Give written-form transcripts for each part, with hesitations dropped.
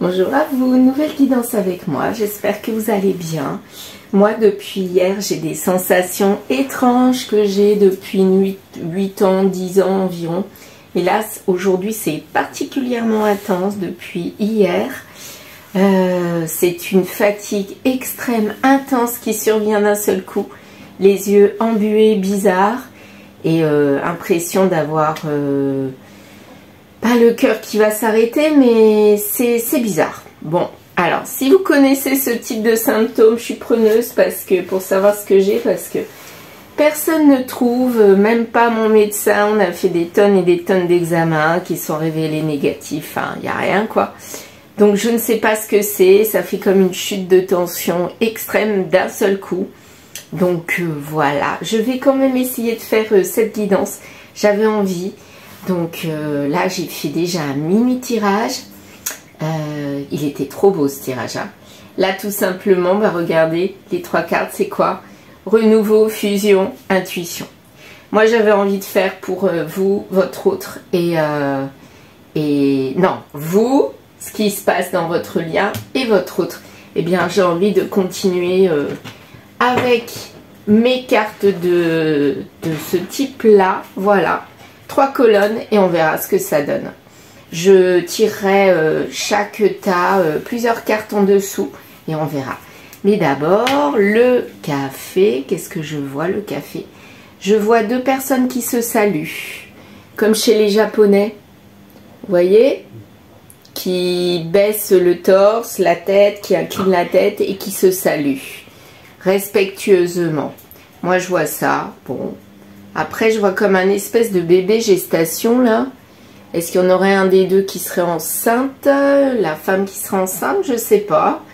Bonjour à vous, nouvelle guidance avec moi, j'espère que vous allez bien. Moi depuis hier j'ai des sensations étranges que j'ai depuis 8 ans, 10 ans environ. Et là aujourd'hui c'est particulièrement intense depuis hier. C'est une fatigue extrême, intense qui survient d'un seul coup. Les yeux embués, bizarres et impression d'avoir... pas le cœur qui va s'arrêter, mais c'est bizarre. Bon, alors, si vous connaissez ce type de symptômes, je suis preneuse parce que pour savoir ce que j'ai, parce que personne ne trouve, même pas mon médecin. On a fait des tonnes et des tonnes d'examens qui sont révélés négatifs. Enfin, il n'y a rien, quoi. Donc, je ne sais pas ce que c'est. Ça fait comme une chute de tension extrême d'un seul coup. Donc, voilà. Je vais quand même essayer de faire cette guidance. J'avais envie. Donc là j'ai fait déjà un mini tirage, il était trop beau ce tirage, hein. Là tout simplement, bah, regardez les 3 cartes, c'est quoi? Renouveau, fusion, intuition. Moi j'avais envie de faire pour vous, votre autre, et non, vous, ce qui se passe dans votre lien et votre autre. Eh bien j'ai envie de continuer avec mes cartes de ce type là, voilà. 3 colonnes et on verra ce que ça donne. Je tirerai chaque tas, plusieurs cartes en dessous et on verra. Mais d'abord, le café. Qu'est-ce que je vois, le café? Je vois 2 personnes qui se saluent. Comme chez les Japonais. Vous voyez? Qui baissent le torse, la tête, qui inclinent la tête et qui se saluent. Respectueusement. Moi, je vois ça. Bon. Après, je vois comme un espèce de bébé gestation, là. Est-ce qu'il y en aurait un des deux qui serait enceinte? La femme qui serait enceinte? Je sais pas.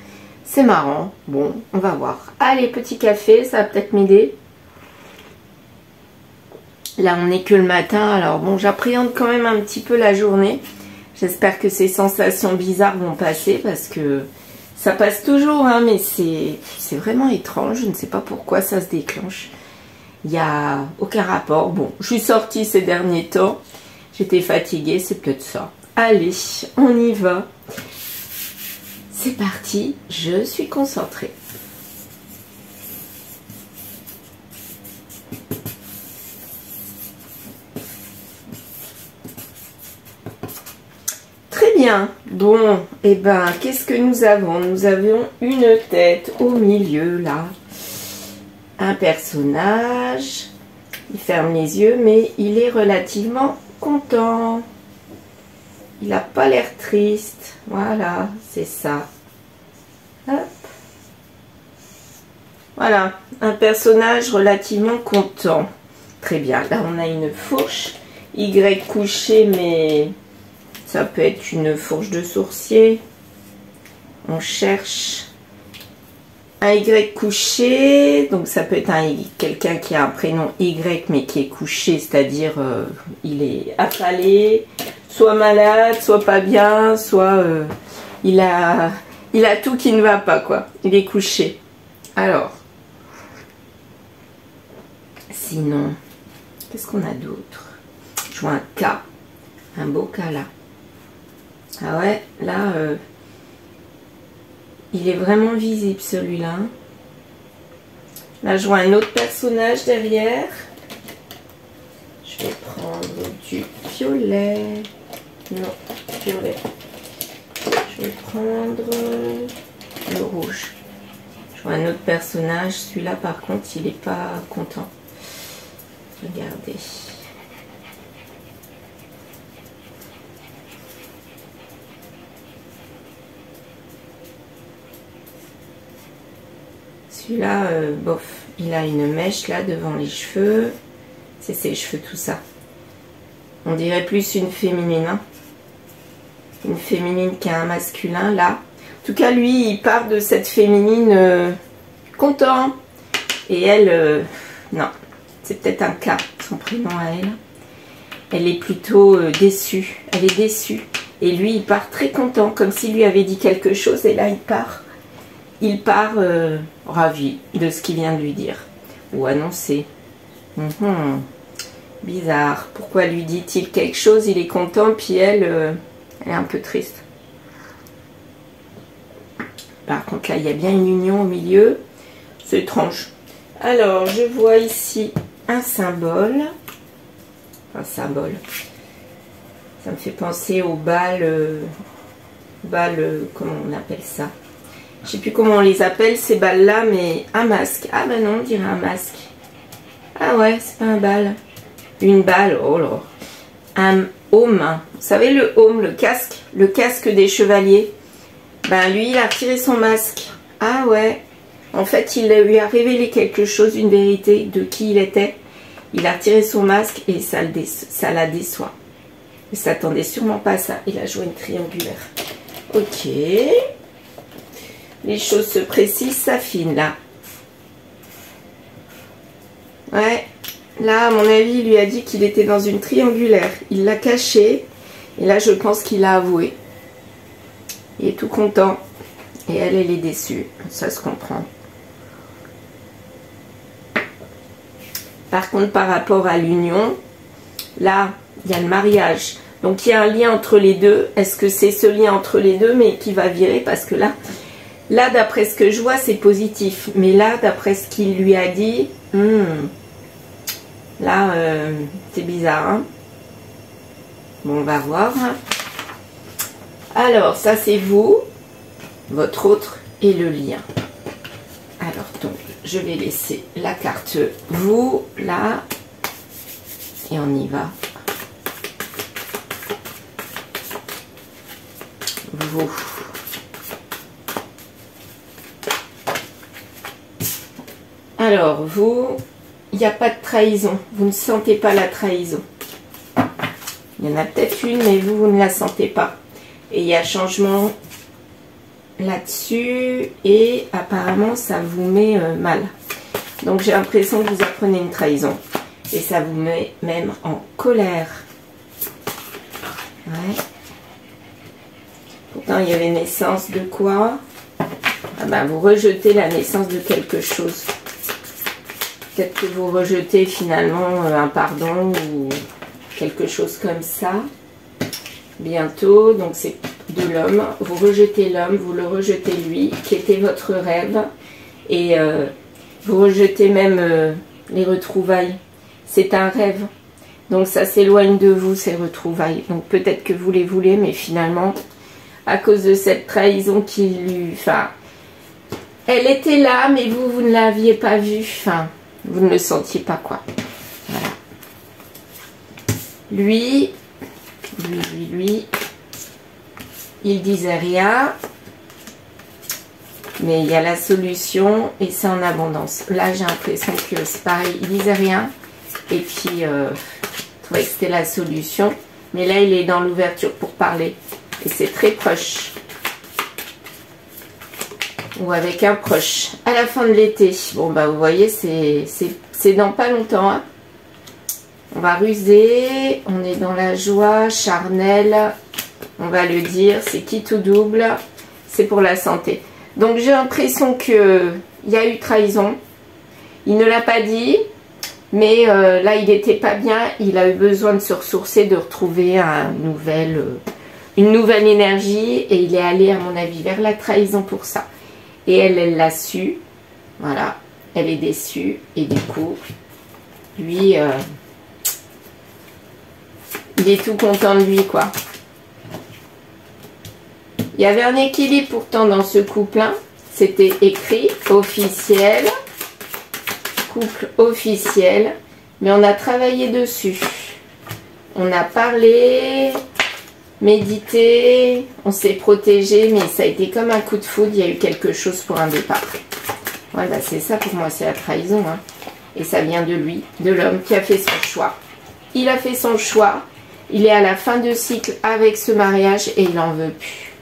C'est marrant. Bon, on va voir. Allez, petit café, ça va peut-être m'aider. Là, on n'est que le matin. Alors, bon, j'appréhende quand même un petit peu la journée. J'espère que ces sensations bizarres vont passer parce que ça passe toujours, hein, mais c'est vraiment étrange. Je ne sais pas pourquoi ça se déclenche. Il n'y a aucun rapport. Bon, je suis sortie ces derniers temps. J'étais fatiguée, c'est peut-être ça. Allez, on y va. C'est parti, je suis concentrée. Très bien. Bon, et ben, qu'est-ce que nous avons? Nous avions une tête au milieu, là. Un personnage, il ferme les yeux, mais il est relativement content. Il n'a pas l'air triste. Voilà, c'est ça. Hop. Voilà, un personnage relativement content. Très bien, là on a une fourche. Y couché, mais ça peut être une fourche de sourcier. On cherche... un Y couché, donc ça peut être quelqu'un qui a un prénom Y mais qui est couché, c'est-à-dire il est affalé, soit malade, soit pas bien, soit il a tout qui ne va pas, quoi. Il est couché. Alors, sinon, qu'est-ce qu'on a d'autre? Je vois un K, un beau K là. Ah ouais, là... il est vraiment visible celui-là. Là, je vois un autre personnage derrière. Je vais prendre du violet. Non, violet. Je vais prendre le rouge. Je vois un autre personnage. Celui-là, par contre, il n'est pas content. Regardez. Celui-là, bof, il a une mèche là devant les cheveux. C'est ses cheveux, tout ça. On dirait plus une féminine. Hein. Une féminine qui a un masculin là. En tout cas, lui, il part de cette féminine content. Et elle, non. C'est peut-être un K, son prénom à elle. Elle est plutôt déçue. Elle est déçue. Et lui, il part très content, comme s'il lui avait dit quelque chose. Et là, il part. Il part ravi de ce qu'il vient de lui dire ou annoncer. Bizarre. Pourquoi lui dit-il quelque chose? Il est content, puis elle, elle est un peu triste. Par contre, là, il y a bien une union au milieu. C'est étrange. Alors, je vois ici un symbole. Un symbole. Ça me fait penser au bal. Comment on appelle ça? Je sais plus comment on les appelle, ces balles-là, mais un masque. Ah ben non, on dirait un masque. Ah ouais, c'est pas un bal. Une balle, oh là. Un aume. Vous savez, le aume, le casque des chevaliers. Ben lui, il a retiré son masque. Ah ouais. En fait, il lui a révélé quelque chose, une vérité de qui il était. Il a retiré son masque et ça la déçoit. Il s'attendait sûrement pas à ça. Il a joué une triangulaire. Ok. Les choses se précisent, s'affinent là. Ouais. Là, à mon avis, il lui a dit qu'il était dans une triangulaire. Il l'a caché. Et là, je pense qu'il a avoué. Il est tout content. Et elle est déçue. Ça se comprend. Par contre, par rapport à l'union, là, il y a le mariage. Donc, il y a un lien entre les deux. Est-ce que c'est ce lien entre les deux, mais qui va virer? Parce que là, d'après ce que je vois, c'est positif. Mais là, d'après ce qu'il lui a dit, là, c'est bizarre. Hein, bon, on va voir. Alors, ça, c'est vous, votre autre et le lien. Alors, donc, je vais laisser la carte vous, là, et on y va. Vous. Alors, vous, il n'y a pas de trahison. Vous ne sentez pas la trahison. Il y en a peut-être une, mais vous ne la sentez pas. Et il y a changement là-dessus. Et apparemment, ça vous met mal. Donc, j'ai l'impression que vous apprenez une trahison. Et ça vous met même en colère. Ouais. Pourtant, il y avait naissance de quoi? Ah ben, vous rejetez la naissance de quelque chose. Peut-être que vous rejetez finalement un pardon ou quelque chose comme ça. Bientôt, donc c'est de l'homme. Vous rejetez l'homme, vous le rejetez lui, qui était votre rêve. Et vous rejetez même les retrouvailles. C'est un rêve. Donc ça s'éloigne de vous, ces retrouvailles. Donc peut-être que vous les voulez, mais finalement, à cause de cette trahison qui lui... Enfin, elle était là, mais vous ne l'aviez pas vue. Enfin, vous ne le sentiez pas, quoi. Voilà. Lui, il disait rien. Mais il y a la solution et c'est en abondance. Là, j'ai l'impression que c'est pareil. Il disait rien. Et puis, je trouvais que c'était la solution. Mais là, il est dans l'ouverture pour parler. Et c'est très proche. Ou avec un proche. À la fin de l'été. Bon, bah, vous voyez, c'est dans pas longtemps. Hein. On va ruser. On est dans la joie charnelle. On va le dire. C'est qui tout double. C'est pour la santé. Donc, j'ai l'impression qu'il y a eu trahison. Il ne l'a pas dit. Mais là, il n'était pas bien. Il a eu besoin de se ressourcer, de retrouver une nouvelle énergie. Et il est allé, à mon avis, vers la trahison pour ça. Et elle l'a su. Voilà. Elle est déçue. Et du coup, lui, il est tout content de lui, quoi. Il y avait un équilibre pourtant dans ce couple. Hein. C'était écrit, officiel. Couple officiel. Mais on a travaillé dessus. On a parlé... méditer, on s'est protégé, mais ça a été comme un coup de foudre, il y a eu quelque chose pour un départ. Ouais, bah c'est ça pour moi, c'est la trahison. Hein. Et ça vient de lui, de l'homme qui a fait son choix. Il a fait son choix, il est à la fin de cycle avec ce mariage et il n'en veut plus.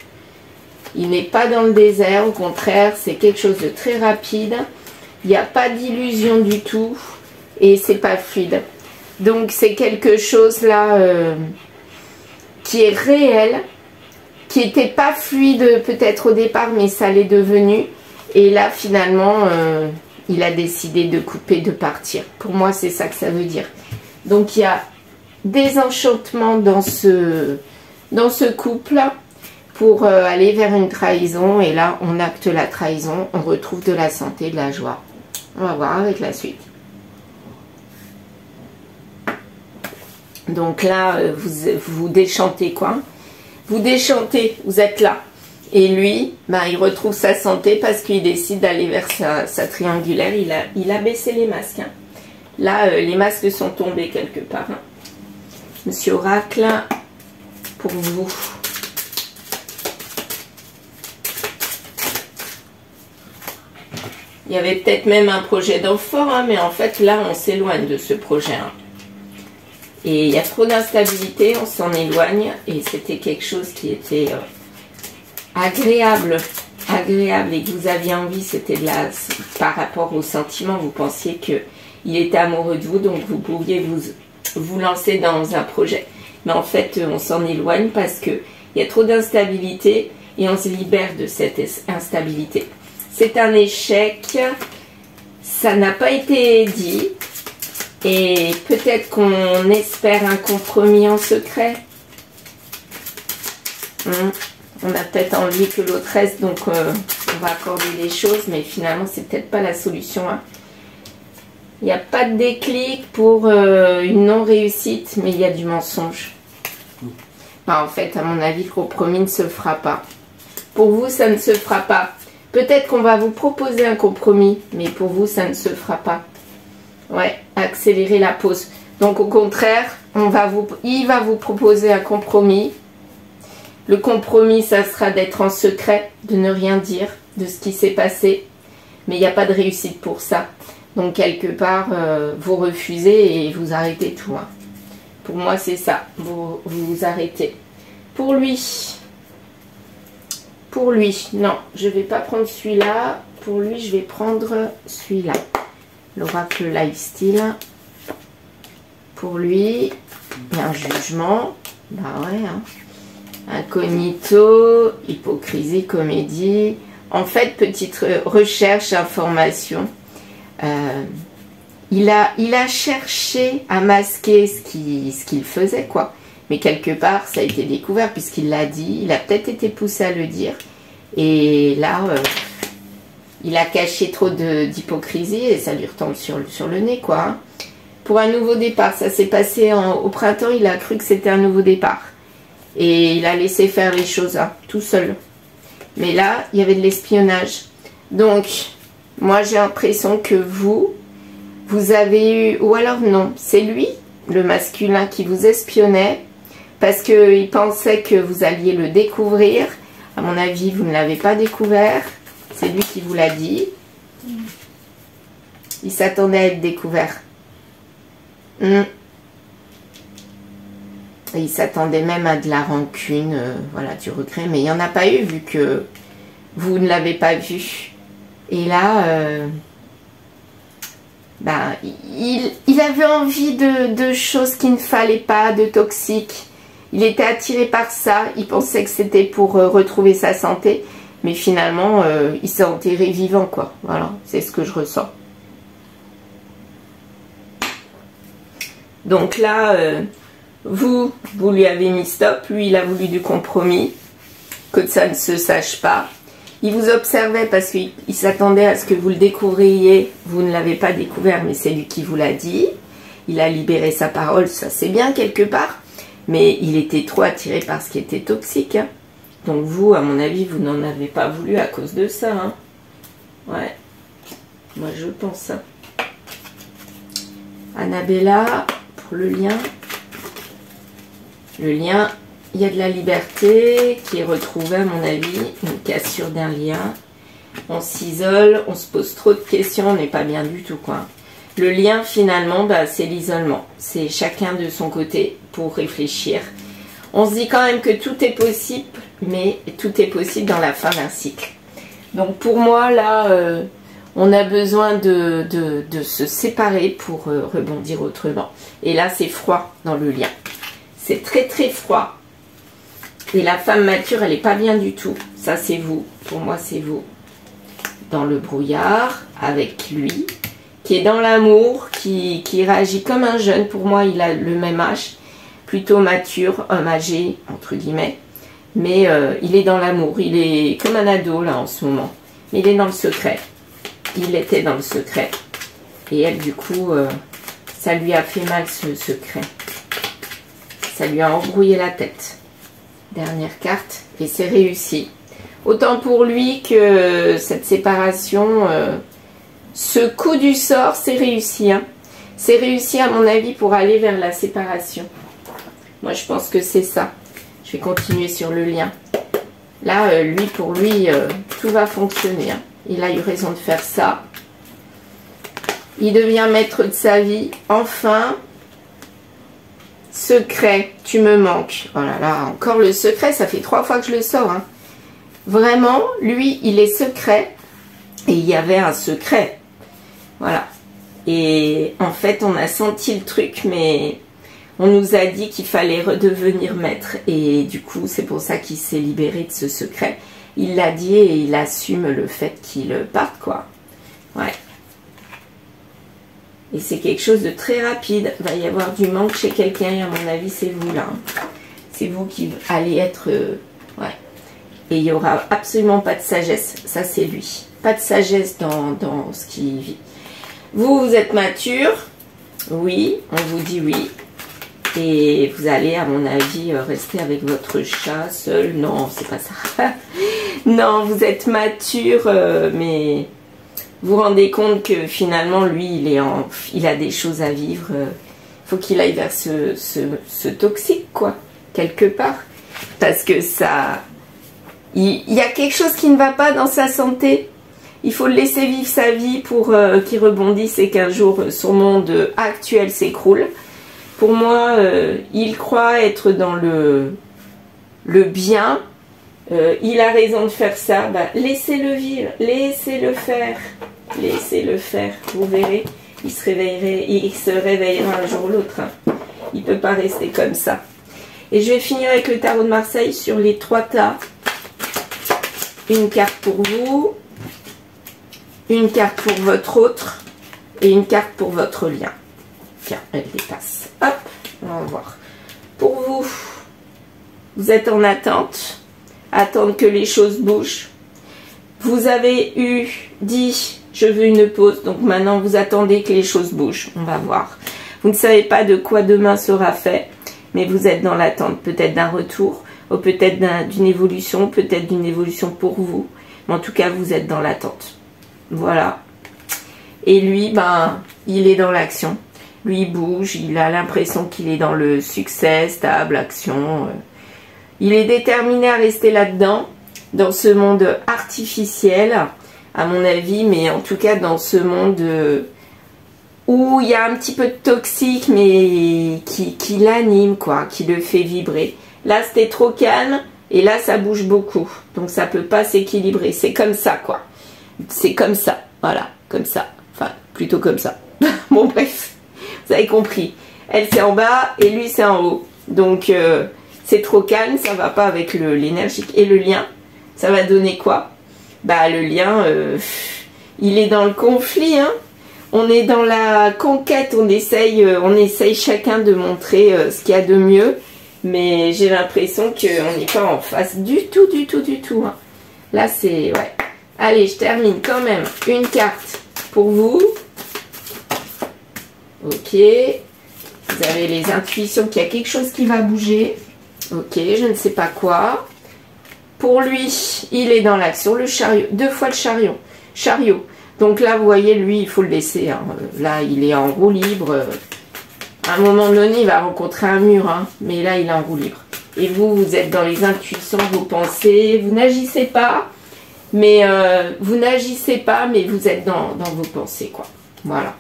Il n'est pas dans le désert, au contraire, c'est quelque chose de très rapide. Il n'y a pas d'illusion du tout et c'est pas fluide. Donc c'est quelque chose là... qui est réel, qui n'était pas fluide peut-être au départ, mais ça l'est devenu. Et là, finalement, il a décidé de couper, de partir. Pour moi, c'est ça que ça veut dire. Donc, il y a des enchantements dans ce couple. pour aller vers une trahison. Et là, on acte la trahison, on retrouve de la santé, de la joie. On va voir avec la suite. Donc là, vous déchantez quoi? Vous déchantez, vous êtes là. Et lui, ben, il retrouve sa santé parce qu'il décide d'aller vers sa triangulaire. Il a baissé les masques. Hein. Là, les masques sont tombés quelque part. Hein. Monsieur Oracle, pour vous. Il y avait peut-être même un projet d'enfant, hein, mais en fait, là, on s'éloigne de ce projet. Hein. Et il y a trop d'instabilité, on s'en éloigne. Et c'était quelque chose qui était agréable et que vous aviez envie. C'était de la... Par rapport aux sentiments, vous pensiez qu'il était amoureux de vous, donc vous pouviez vous lancer dans un projet. Mais en fait, on s'en éloigne parce qu'il y a trop d'instabilité et on se libère de cette instabilité. C'est un échec, ça n'a pas été dit et peut-être qu'on espère un compromis en secret. On a peut-être envie que l'autre reste, donc on va accorder les choses, mais finalement c'est peut-être pas la solution. Hein. Il n'y a pas de déclic pour une non-réussite, mais il y a du mensonge. Enfin, en fait, à mon avis, le compromis ne se fera pas. Pour vous, ça ne se fera pas. Peut-être qu'on va vous proposer un compromis, mais pour vous, ça ne se fera pas. Ouais, accélérer la pause. Donc, au contraire, il va vous proposer un compromis. Le compromis, ça sera d'être en secret, de ne rien dire de ce qui s'est passé. Mais il n'y a pas de réussite pour ça. Donc, quelque part, vous refusez et vous arrêtez tout. Hein. Pour moi, c'est ça. Vous arrêtez. Pour lui, non, je ne vais pas prendre celui-là. Pour lui, je vais prendre celui-là. L'oracle Lifestyle. Pour lui, il y a un jugement. Bah ouais, hein. Incognito, hypocrisie, comédie. En fait, petite recherche, information. Il a cherché à masquer ce qu'il faisait, quoi. Mais quelque part, ça a été découvert puisqu'il l'a dit. Il a peut-être été poussé à le dire. Et là, il a caché trop d'hypocrisie et ça lui retombe sur le nez, quoi. Hein. Pour un nouveau départ, ça s'est passé au printemps. Il a cru que c'était un nouveau départ. Et il a laissé faire les choses, hein, tout seul. Mais là, il y avait de l'espionnage. Donc, moi, j'ai l'impression que vous avez eu... Ou alors non, c'est lui, le masculin, qui vous espionnait. Parce qu'il pensait que vous alliez le découvrir. À mon avis, vous ne l'avez pas découvert. C'est lui qui vous l'a dit. Il s'attendait à être découvert. Et il s'attendait même à de la rancune, voilà, du regret. Mais il n'y en a pas eu vu que vous ne l'avez pas vu. Et là, ben, il avait envie de choses qu'il ne fallait pas, de toxiques. Il était attiré par ça. Il pensait que c'était pour retrouver sa santé. Mais finalement, il s'est enterré vivant, quoi. Voilà, c'est ce que je ressens. Donc là... Vous lui avez mis stop, lui il a voulu du compromis, que ça ne se sache pas. Il vous observait parce qu'il s'attendait à ce que vous le découvriez, vous ne l'avez pas découvert mais c'est lui qui vous l'a dit. Il a libéré sa parole, ça c'est bien quelque part, mais il était trop attiré par ce qui était toxique. Hein. Donc vous, à mon avis, vous n'en avez pas voulu à cause de ça. Hein. Ouais, moi je pense ça. Annabella, pour le lien... Le lien, il y a de la liberté qui est retrouvée à mon avis, une cassure d'un lien. On s'isole, on se pose trop de questions, on n'est pas bien du tout, quoi. Le lien, finalement, bah, c'est l'isolement. C'est chacun de son côté pour réfléchir. On se dit quand même que tout est possible, mais tout est possible dans la fin d'un cycle. Donc pour moi, là, on a besoin de se séparer pour rebondir autrement. Et là, c'est froid dans le lien. C'est très très froid. Et la femme mature, elle n'est pas bien du tout. Ça, c'est vous. Pour moi, c'est vous. Dans le brouillard, avec lui, qui est dans l'amour, qui réagit comme un jeune. Pour moi, il a le même âge. Plutôt mature, homme âgé, entre guillemets. Mais il est dans l'amour. Il est comme un ado là en ce moment. Mais il est dans le secret. Il était dans le secret. Et elle, du coup, ça lui a fait mal ce secret. Ça lui a embrouillé la tête. Dernière carte. Et c'est réussi. Autant pour lui que cette séparation, ce coup du sort, c'est réussi. Hein. C'est réussi à mon avis pour aller vers la séparation. Moi, je pense que c'est ça. Je vais continuer sur le lien. Là, lui, pour lui, tout va fonctionner. Hein. Il a eu raison de faire ça. Il devient maître de sa vie. Enfin, secret, tu me manques. Oh là là, encore le secret, ça fait 3 fois que je le sors. Hein. Vraiment, lui, il est secret. Et il y avait un secret. Voilà. Et en fait, on a senti le truc, mais on nous a dit qu'il fallait redevenir maître. Et du coup, c'est pour ça qu'il s'est libéré de ce secret. Il l'a dit et il assume le fait qu'il parte, quoi. Ouais. Et c'est quelque chose de très rapide. Il va y avoir du manque chez quelqu'un et à mon avis, c'est vous, là. C'est vous qui allez être... ouais. Et il n'y aura absolument pas de sagesse. Ça, c'est lui. Pas de sagesse dans ce qu'il vit. Vous, vous êtes mature. Oui, on vous dit oui. Et vous allez, à mon avis, rester avec votre chat seul. Non, c'est pas ça. Non, vous êtes mature, mais vous vous rendez compte que finalement, lui, il a des choses à vivre. Faut qu'il aille vers ce toxique, quoi, quelque part. Parce que ça... Il y a quelque chose qui ne va pas dans sa santé. Il faut le laisser vivre sa vie pour qu'il rebondisse et qu'un jour, son monde actuel s'écroule. Pour moi, il croit être dans le bien. Il a raison de faire ça. Bah, laissez-le vivre, laissez-le faire. Laissez-le faire. Vous verrez, il se réveillera un jour ou l'autre. Hein. Il ne peut pas rester comme ça. Et je vais finir avec le tarot de Marseille sur les 3 tas. Une carte pour vous. Une carte pour votre autre. Et une carte pour votre lien. Tiens, elle dépasse. Hop, on va voir. Pour vous, vous êtes en attente. Attendre que les choses bougent. Vous avez dit, je veux une pause. Donc maintenant, vous attendez que les choses bougent. On va voir. Vous ne savez pas de quoi demain sera fait. Mais vous êtes dans l'attente peut-être d'un retour. Ou peut-être d'une évolution. Peut-être d'une évolution pour vous. Mais en tout cas, vous êtes dans l'attente. Voilà. Et lui, ben, il est dans l'action. Lui, il bouge, il a l'impression qu'il est dans le succès, stable, action. Il est déterminé à rester là-dedans, dans ce monde artificiel, à mon avis, mais en tout cas dans ce monde où il y a un petit peu de toxique, mais qui l'anime, quoi, qui le fait vibrer. Là, c'était trop calme, et là, ça bouge beaucoup. Donc, ça peut pas s'équilibrer. C'est comme ça, quoi. C'est comme ça, voilà, comme ça. Enfin, plutôt comme ça. Bon, bref. Vous avez compris. Elle, c'est en bas et lui, c'est en haut. Donc, c'est trop calme. Ça va pas avec l'énergie. Et le lien, ça va donner quoi? Bah, le lien, il est dans le conflit. Hein. On est dans la conquête. On essaye chacun de montrer ce qu'il y a de mieux. Mais j'ai l'impression qu'on n'est pas en face du tout, du tout, du tout. Hein. Là, c'est... ouais. Allez, je termine quand même. Une carte pour vous. Ok, vous avez les intuitions qu'il y a quelque chose qui va bouger. Ok, je ne sais pas quoi. Pour lui, il est dans l'action. Le chariot, 2 fois le chariot. Donc là, vous voyez, lui, il faut le laisser. Hein. Là, il est en roue libre. À un moment donné, il va rencontrer un mur. Hein. Mais là, il est en roue libre. Et vous, vous êtes dans les intuitions, vos pensées. Vous n'agissez pas. Mais vous êtes dans vos pensées, quoi. Voilà.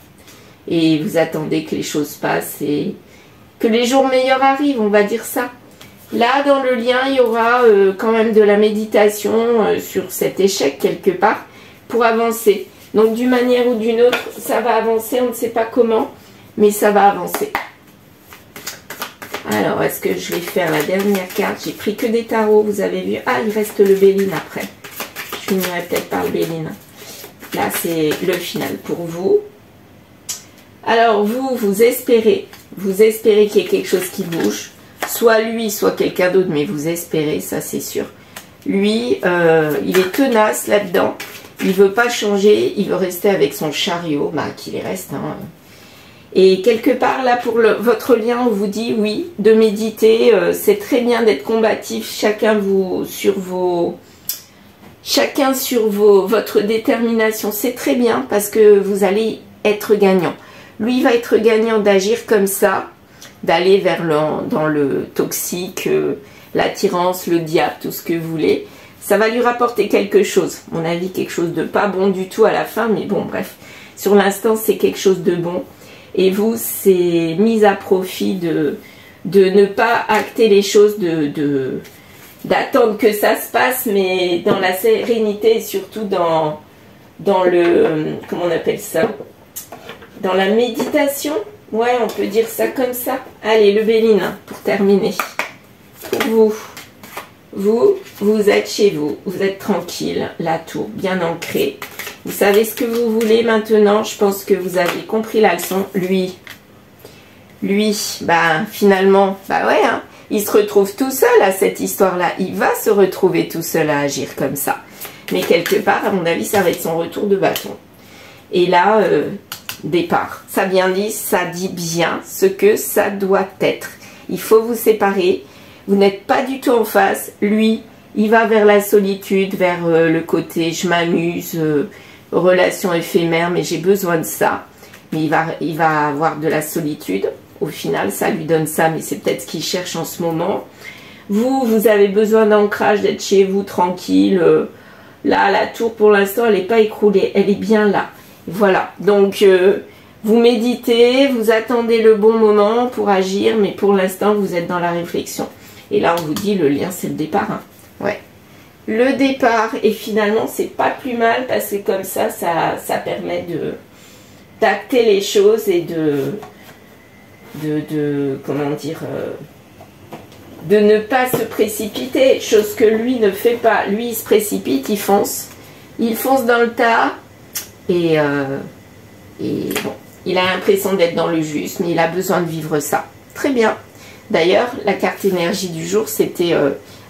Et vous attendez que les choses passent et que les jours meilleurs arrivent, on va dire ça. Là, dans le lien, il y aura quand même de la méditation sur cet échec quelque part pour avancer. Donc, d'une manière ou d'une autre, ça va avancer, on ne sait pas comment, mais ça va avancer. Alors, est-ce que je vais faire la dernière carte? J'ai pris que des tarots, vous avez vu. Ah, il reste le Béline après. Je finirai peut-être par le Béline. Là, c'est le final pour vous. Alors, vous espérez qu'il y ait quelque chose qui bouge. soit lui, soit quelqu'un d'autre, mais vous espérez, ça c'est sûr. Lui, il est tenace là-dedans. Il veut pas changer, il veut rester avec son chariot, bah qu'il y reste. Hein. Et quelque part là pour votre lien, on vous dit oui, de méditer, c'est très bien d'être combatif, chacun sur votre détermination, c'est très bien parce que vous allez être gagnant. Lui va être gagnant d'agir comme ça, d'aller dans le toxique, l'attirance, le diable, tout ce que vous voulez. Ça va lui rapporter quelque chose, à mon avis quelque chose de pas bon du tout à la fin, mais bon bref, sur l'instant c'est quelque chose de bon. Et vous, c'est mise à profit de ne pas acter les choses, d'attendre que ça se passe, mais dans la sérénité et surtout dans le, comment on appelle ça, dans la méditation. Ouais, on peut dire ça comme ça. Allez, le Béline, pour terminer. Pour vous êtes chez vous, vous êtes tranquille, la tour bien ancrée. Vous savez ce que vous voulez maintenant, je pense que vous avez compris la leçon. Lui, bah finalement, bah ouais, hein, il se retrouve tout seul à cette histoire-là. Il va se retrouver tout seul à agir comme ça. Mais quelque part, à mon avis, ça va être son retour de bâton. Et là, départ. Ça dit bien ce que ça doit être. Il faut vous séparer. Vous n'êtes pas du tout en face. Lui, il va vers la solitude, vers le côté je m'amuse, relation éphémère, mais j'ai besoin de ça. Mais il va avoir de la solitude. Au final, ça lui donne ça, mais c'est peut-être ce qu'il cherche en ce moment. Vous avez besoin d'ancrage, d'être chez vous tranquille. Là, la tour, pour l'instant, elle n'est pas écroulée. Elle est bien là. Voilà. Donc, vous méditez, vous attendez le bon moment pour agir, mais pour l'instant, vous êtes dans la réflexion. Et là, on vous dit, le lien, c'est le départ. Hein. Ouais. Le départ, et finalement, c'est pas plus mal, parce que comme ça permet d'acter les choses et comment dire, de ne pas se précipiter, chose que lui ne fait pas. Lui, il se précipite, il fonce dans le tas, et bon, il a l'impression d'être dans le juste, mais il a besoin de vivre ça. Très bien. D'ailleurs, la carte énergie du jour, c'était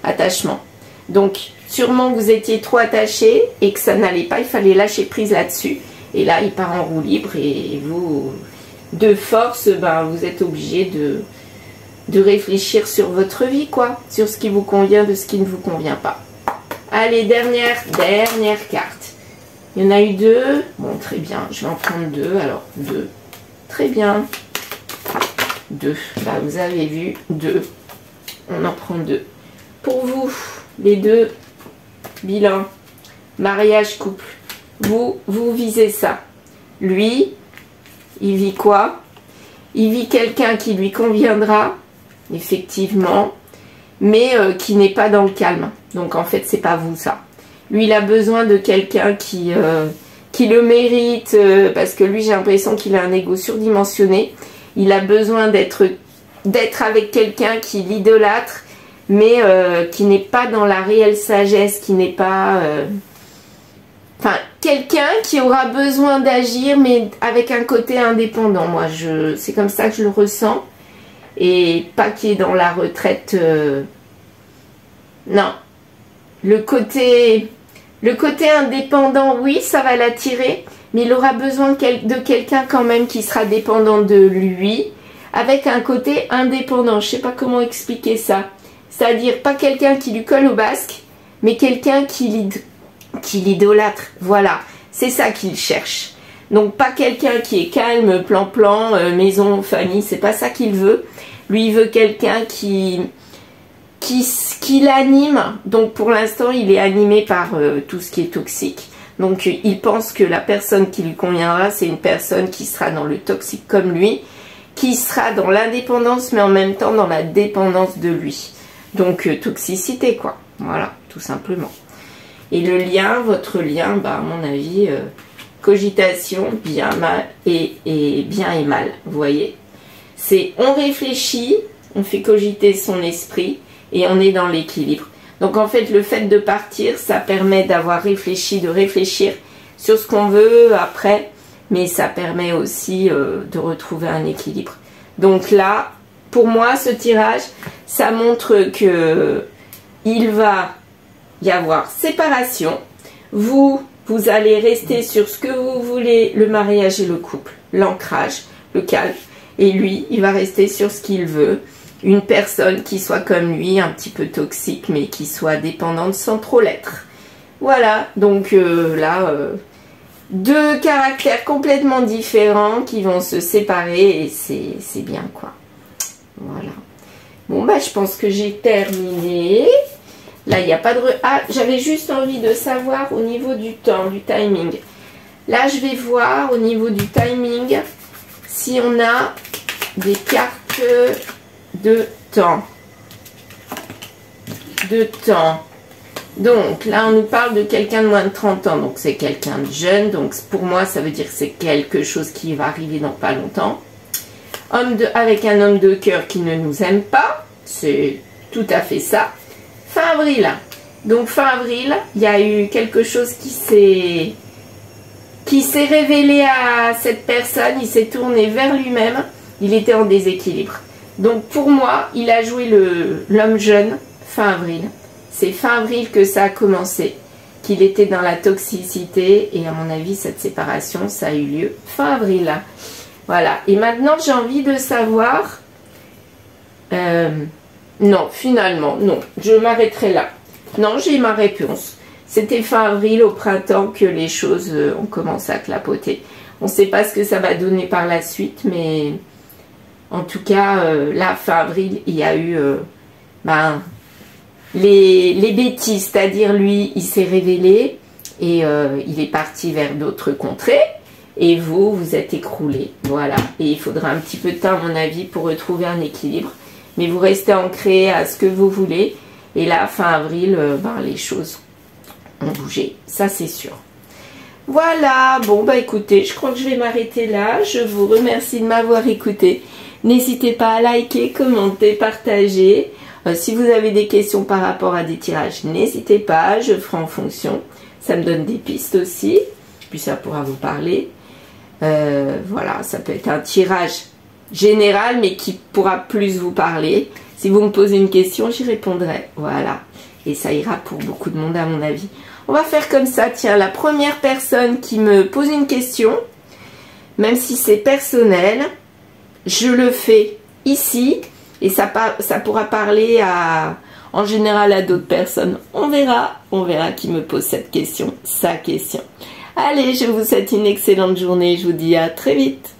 attachement. Donc, sûrement vous étiez trop attaché et que ça n'allait pas, il fallait lâcher prise là-dessus. Et là, il part en roue libre et vous, de force, ben, vous êtes obligé de réfléchir sur votre vie, quoi. Sur ce qui vous convient, de ce qui ne vous convient pas. Allez, dernière carte. Il y en a eu deux. Bon, très bien. Je vais en prendre deux. Alors, deux. Très bien. Deux. Bah, vous avez vu, deux. On en prend deux. Pour vous, les deux, bilan, mariage, couple. Vous visez ça. Lui, il vit quoi? Il vit quelqu'un qui lui conviendra, effectivement, mais qui n'est pas dans le calme. Donc, en fait, c'est pas vous, ça. Lui, il a besoin de quelqu'un qui le mérite, parce que lui, j'ai l'impression qu'il a un ego surdimensionné. Il a besoin d'être avec quelqu'un qui l'idolâtre, mais qui n'est pas dans la réelle sagesse, qui n'est pas... Enfin, quelqu'un qui aura besoin d'agir, mais avec un côté indépendant. Moi, c'est comme ça que je le ressens. Et pas qui est dans la retraite... Non. Le côté indépendant, oui, ça va l'attirer, mais il aura besoin de quelqu'un quand même qui sera dépendant de lui, avec un côté indépendant. Je sais pas comment expliquer ça. C'est-à-dire pas quelqu'un qui lui colle au basque, mais quelqu'un qui l'idolâtre. Voilà, c'est ça qu'il cherche. Donc pas quelqu'un qui est calme, plan-plan, maison, famille, c'est pas ça qu'il veut. Lui, il veut quelqu'un qui l'anime. Donc pour l'instant, il est animé par tout ce qui est toxique. Donc il pense que la personne qui lui conviendra, c'est une personne qui sera dans le toxique comme lui, qui sera dans l'indépendance, mais en même temps dans la dépendance de lui. Donc toxicité, quoi. Voilà, tout simplement. Et le lien, votre lien, bah, à mon avis, cogitation, bien, mal et bien et mal. Vous voyez, c'est on réfléchit, on fait cogiter son esprit et on est dans l'équilibre. Donc en fait, le fait de partir, ça permet d'avoir réfléchi, de réfléchir sur ce qu'on veut après, mais ça permet aussi de retrouver un équilibre. Donc là, pour moi, ce tirage, ça montre que il va y avoir séparation. Vous allez rester sur ce que vous voulez, le mariage et le couple, l'ancrage, le calme. Et lui, il va rester sur ce qu'il veut. Une personne qui soit comme lui, un petit peu toxique, mais qui soit dépendante sans trop l'être. Voilà, donc deux caractères complètement différents qui vont se séparer et c'est bien quoi. Voilà. Bon bah je pense que j'ai terminé. Là il n'y a pas de... Ah, j'avais juste envie de savoir au niveau du temps, du timing. Là je vais voir au niveau du timing si on a des cartes de temps. Donc là on nous parle de quelqu'un de moins de 30 ans, donc c'est quelqu'un de jeune, donc pour moi ça veut dire que c'est quelque chose qui va arriver dans pas longtemps. Avec un homme de cœur qui ne nous aime pas, c'est tout à fait ça. Fin avril, donc fin avril, il y a eu quelque chose qui s'est révélé à cette personne, il s'est tourné vers lui-même, il était en déséquilibre. Donc pour moi, il a joué l'homme jeune fin avril. C'est fin avril que ça a commencé, qu'il était dans la toxicité et à mon avis cette séparation ça a eu lieu fin avril. Voilà, et maintenant j'ai envie de savoir, non finalement non, je m'arrêterai là. Non, j'ai ma réponse. C'était fin avril, au printemps, que les choses ont commencé à clapoter. On ne sait pas ce que ça va donner par la suite, mais en tout cas, là, fin avril, il y a eu les bêtises. C'est-à-dire, lui, il s'est révélé et il est parti vers d'autres contrées. Et vous, vous êtes écroulé. Voilà. Et il faudra un petit peu de temps, à mon avis, pour retrouver un équilibre. Mais vous restez ancré à ce que vous voulez. Et là, fin avril, les choses ont bougé, ça c'est sûr. Voilà, bon bah écoutez, je crois que je vais m'arrêter là. Je vous remercie de m'avoir écouté. N'hésitez pas à liker, commenter, partager. Si vous avez des questions par rapport à des tirages, n'hésitez pas, je ferai en fonction. Ça me donne des pistes aussi, puis ça pourra vous parler. Voilà, ça peut être un tirage général, mais qui pourra plus vous parler. Si vous me posez une question, j'y répondrai. Voilà. Et ça ira pour beaucoup de monde à mon avis. On va faire comme ça. Tiens, la première personne qui me pose une question, même si c'est personnel, je le fais ici. Et ça pourra parler en général à d'autres personnes. On verra qui me pose cette question, sa question. Allez, je vous souhaite une excellente journée. Je vous dis à très vite.